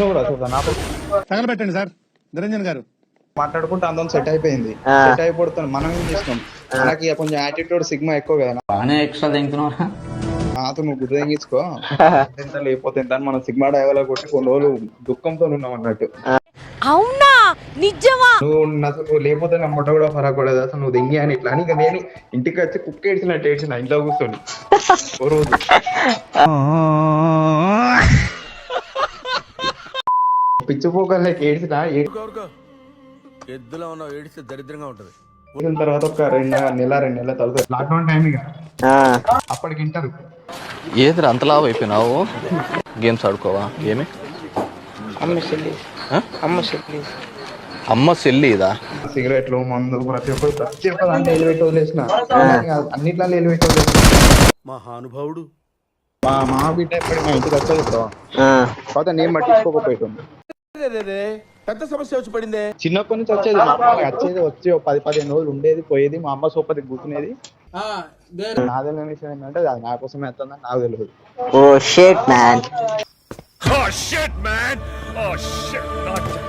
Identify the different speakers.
Speaker 1: కూడా చూద్దాం నాకు
Speaker 2: తగలబెట్టండి సార్ నిరంజన్ గారు.
Speaker 1: మాట్లాడుకుంటే అందరం సెట్ అయిపోయింది. సెట్ అయిపోతాం. మనం ఏం చేసినాం, మనకి కొంచెం యాటిట్యూడ్ సిగ్మా ఎక్కువ కదా.
Speaker 3: బాగానే ఎక్స్ట్రా తింటున్నారా?
Speaker 1: నాతో నువ్వు గుర్తు తెగించుకో, ఎంత లేకపోతే ఎంత అని మనం సిగ్మా డైవలో కొట్టి కొన్ని రోజులు దుఃఖంతో ఉన్నాం అన్నట్టు.
Speaker 4: అవునా నిజమా?
Speaker 1: నువ్వు లేకపోతే నా మొట్ట కూడా ఫరక్ పడదు అసలు, నువ్వు దెంగి అని ఇట్లా అని. ఇక నేను ఇంటికి వచ్చి కుక్క ఏడ్చినట్టు ఏడ్చిన ఇంట్లో కూర్చొని ఓ రోజు. పిచ్చిపోకలకి ఏడ్చిన
Speaker 5: ఎద్దులో ఉన్న ఏడిస్తే దరిద్రంగా ఉంటది.
Speaker 1: తర్వాత ఒక 2 నెలల తర్వాత లాక్డౌన్ టైం ఇక అప్పటికి వింటారు.
Speaker 3: ఏదిరా అంతలా అయిపోయినావు? గేమ్స్ ఆడుకోవా? ఏమి అమ్మ సెల్లి ఇదా?
Speaker 1: సిగరెట్లు, మందు, ప్రతి ఒక్క దాంట్లో ఎలివేట్ వదిలేసిన, అన్నిట్లో ఎలివేట్ వదిలేసిన.
Speaker 5: మహానుభావుడు.
Speaker 1: మా బిడ్డ ఎప్పుడు మా ఇంటికి వచ్చేది తర్వాత నేను పట్టించుకోకపోయేటోంది.
Speaker 5: పెద్ద సమస్య వచ్చి పడిందే.
Speaker 1: చిన్నప్పటి నుంచి వచ్చేది, వచ్చి 10-15 రోజులు ఉండేది, పోయేది. మా అమ్మ సోపతి కూర్చునేది. నా తెలియని విషయం ఏంటంటే అది నా కోసమే వస్తుందని నాకు తెలియదు.
Speaker 4: Oh shit man.
Speaker 5: Oh shit, man! Oh shit, not